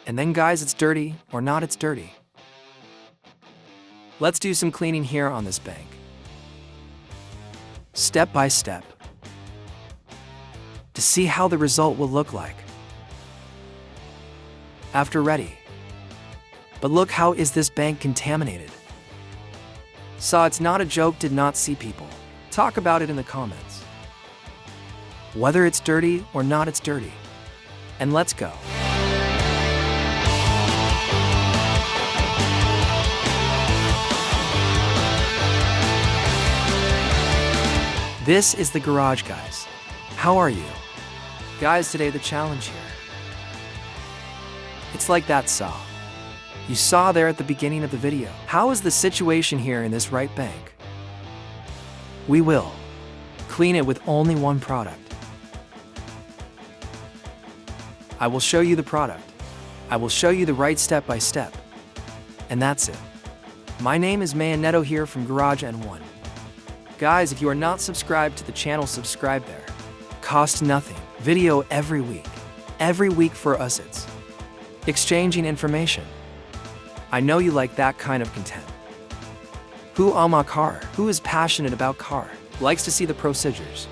And then guys, it's dirty or not, it's dirty. Let's do some cleaning here on this bank. Step by step. To see how the result will look like. After ready. But look, how is this bank contaminated? So it's not a joke, did not see people. Talk about it in the comments. Whether it's dirty or not, it's dirty. And let's go. This is the garage, guys. How are you? Guys, today the challenge here. It's like that saw. You saw there at the beginning of the video. How is the situation here in this right bank? We will clean it with only one product. I will show you the product. I will show you the right step by step. And that's it. My name is Mayanetto here from Garage N1. Guys, if you are not subscribed to the channel, subscribe there. Cost nothing. Video every week. Every week for us it's exchanging information. I know you like that kind of content. Who ama car? Who is passionate about car? Likes to see the procedures.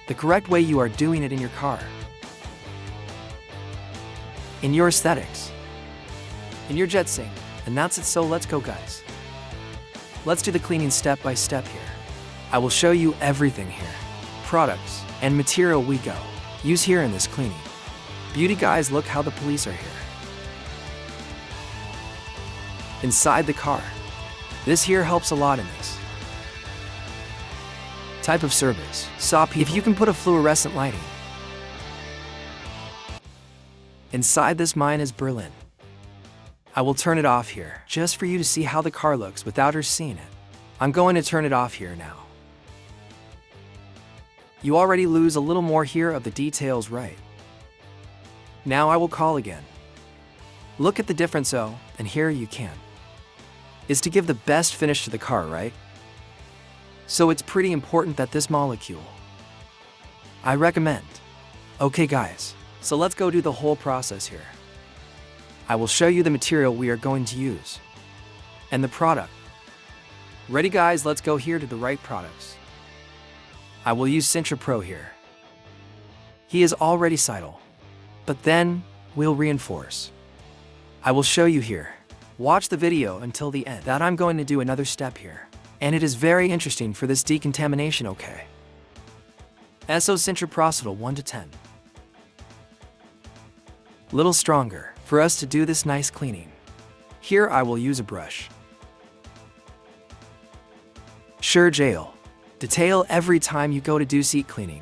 The correct way you are doing it in your car. In your aesthetics. In your jet sync. And that's it, so let's go, guys. Let's do the cleaning step by step here. I will show you everything here. Products and material we go use here in this cleaning. Beauty guys, look how the police are here. Inside the car. This here helps a lot in this type of service. Saw people. If you can put a fluorescent lighting. Inside this mine is Berlin. I will turn it off here, just for you to see how the car looks without her seeing it. I'm going to turn it off here now. You already lose a little more here of the details, right? Now I will call again. Look at the difference, so, and here you can. Is to give the best finish to the car, right? So it's pretty important that this molecule. I recommend. Okay guys, so let's go do the whole process here. I will show you the material we are going to use. And the product. Ready guys, let's go here to the right products. I will use Sintra Pro here. He is already sidle. But then, we'll reinforce. I will show you here. Watch the video until the end. That I'm going to do another step here. And it is very interesting for this decontamination, okay? SO Sintra Procetal 1 to 10. Little stronger for us to do this nice cleaning. Here I will use a brush. Sure jail. Detail every time you go to do seat cleaning.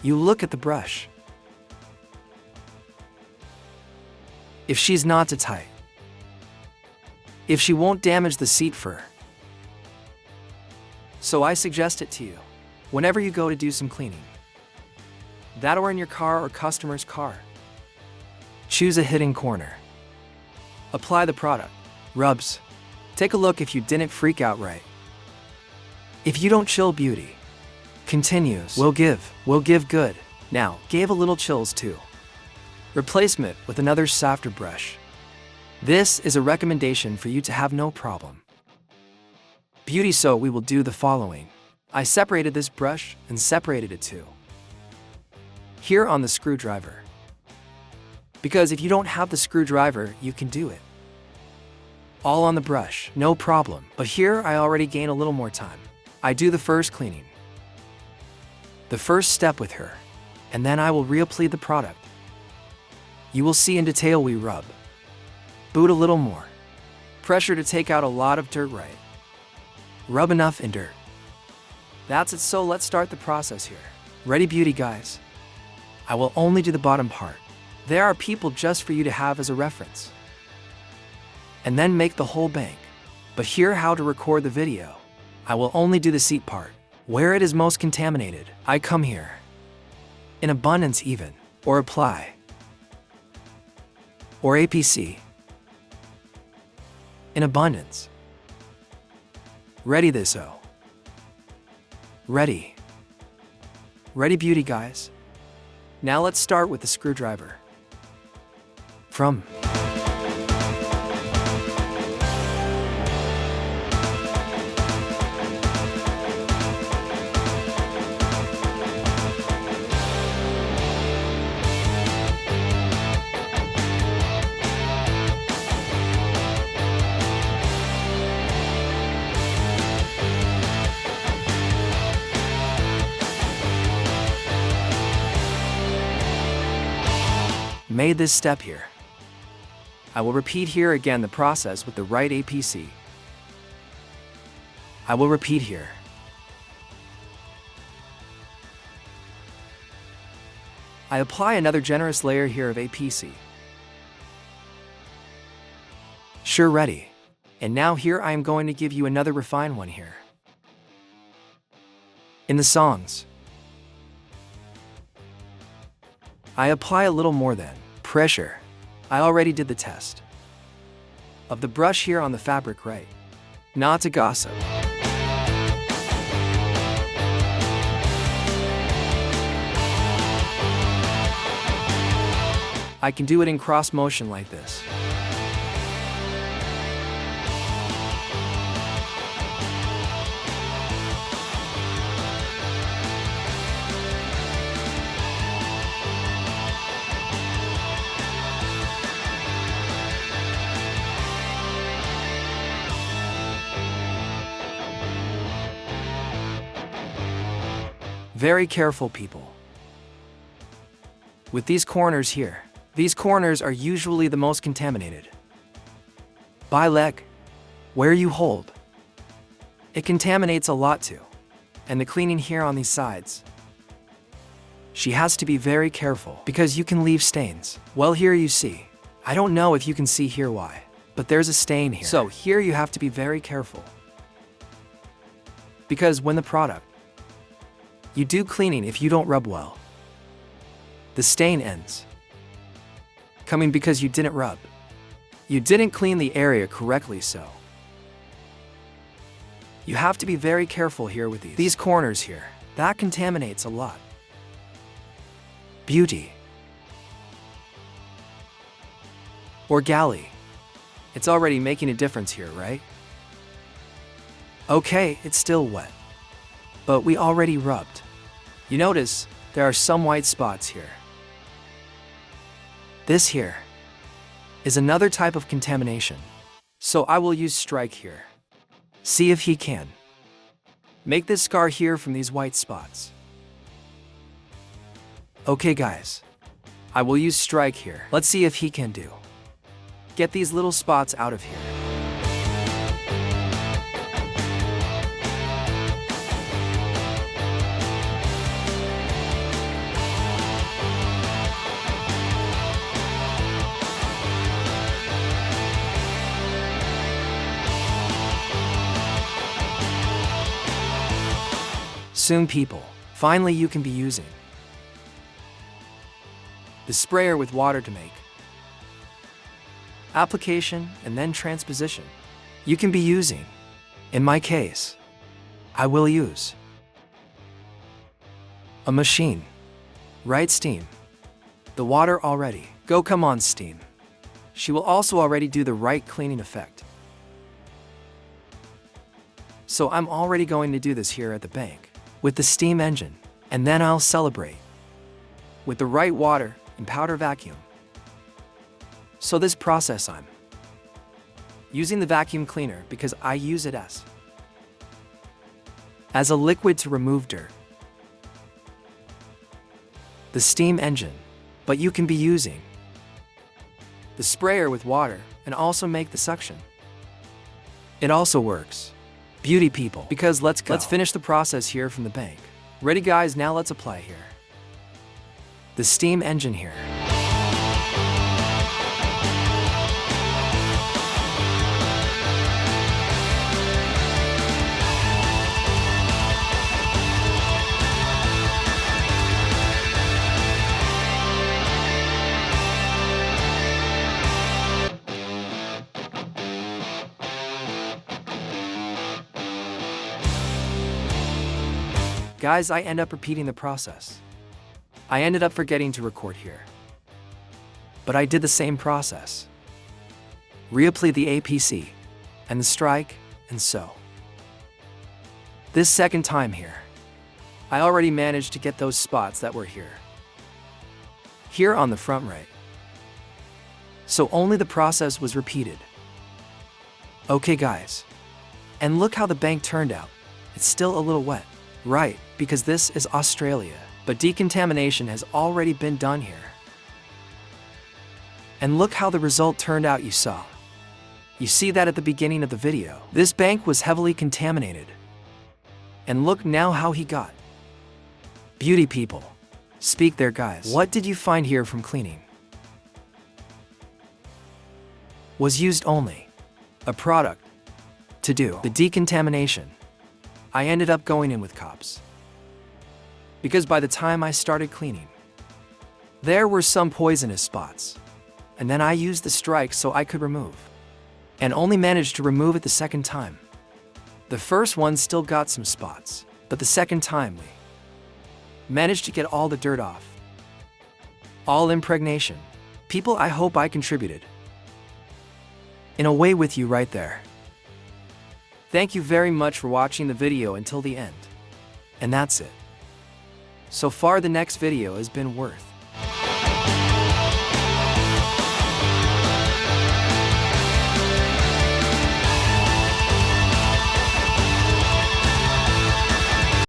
You look at the brush. If she's not too tight. If she won't damage the seat fur. So I suggest it to you. Whenever you go to do some cleaning. That or in your car or customer's car. Choose a hidden corner. Apply the product. Rubs. Take a look if you didn't freak out right. If you don't chill beauty. Continues. Will give good. Now, gave a little chills too. Replacement with another softer brush. This is a recommendation for you to have no problem. Beauty, so we will do the following. I separated this brush and separated it too. Here on the screwdriver. Because if you don't have the screwdriver, you can do it. All on the brush, no problem. But here I already gain a little more time. I do the first cleaning. The first step with her. And then I will reapply the product. You will see in detail we rub. Boot a little more. Pressure to take out a lot of dirt, right? Rub enough in dirt. That's it, so let's start the process here. Ready beauty guys? I will only do the bottom part. There are people just for you to have as a reference. And then make the whole bank. But here how to record the video. I will only do the seat part. Where it is most contaminated, I come here. In abundance even, or apply. Or APC. In abundance. Ready this O. Ready. Ready beauty guys? Now let's start with the screwdriver. From made this step here. I will repeat here again the process with the right APC. I will repeat here. I apply another generous layer here of APC. Sure, ready. And now here I am going to give you another refined one here. In the songs, I apply a little more than pressure. I already did the test of the brush here on the fabric, right? Not to gossip. I can do it in cross motion like this. Very careful, people. With these corners here, these corners are usually the most contaminated. By leg, where you hold, it contaminates a lot too. And the cleaning here on these sides, she has to be very careful because you can leave stains. Well, here you see, I don't know if you can see here why, but there's a stain here. So here you have to be very careful. Because when the product, you do cleaning, if you don't rub well, the stain ends coming because you didn't rub. You didn't clean the area correctly, so you have to be very careful here with these corners here. That contaminates a lot. Beauty or galley, it's already making a difference here, right? Okay, it's still wet, but we already rubbed. You notice there are some white spots here. This here is another type of contamination. So I will use strike here. See if he can make this scar here from these white spots. Okay guys, I will use strike here. Let's see if he can get these little spots out of here. Soon, people, finally you can be using the sprayer with water to make application and then transposition. You can be using, in my case, I will use a machine. Right, steam. The water already. Go, come on, steam. She will also already do the right cleaning effect. So I'm already going to do this here at the bank with the steam engine, and then I'll celebrate with the right water and powder vacuum. So this process I'm using the vacuum cleaner because I use it as a liquid to remove dirt. The steam engine, but you can be using the sprayer with water and also make the suction. It also works. Beauty, people, because let's go. Let's finish the process here from the bank. Ready guys, now let's apply here the steam engine here. Guys, I end up repeating the process I ended up forgetting to record here. But I did the same process. Reapply the APC, and the strike, and so. This second time here, I already managed to get those spots that were here. Here on the front right. So only the process was repeated. Okay guys. And look how the bank turned out. It's still a little wet. Right, because this is Australia, but decontamination has already been done here. And look how the result turned out you saw. You see that at the beginning of the video. This bank was heavily contaminated. And look now how he got. Beauty people. Speak there guys. What did you find here from cleaning? Was used only a product to do the decontamination. I ended up going in with cops. Because by the time I started cleaning, there were some poisonous spots. And then I used the strike so I could remove. And only managed to remove it the second time. The first one still got some spots, but the second time we managed to get all the dirt off. All impregnation. People, I hope I contributed in a way with you right there. Thank you very much for watching the video until the end. And that's it. So far the next video has been worth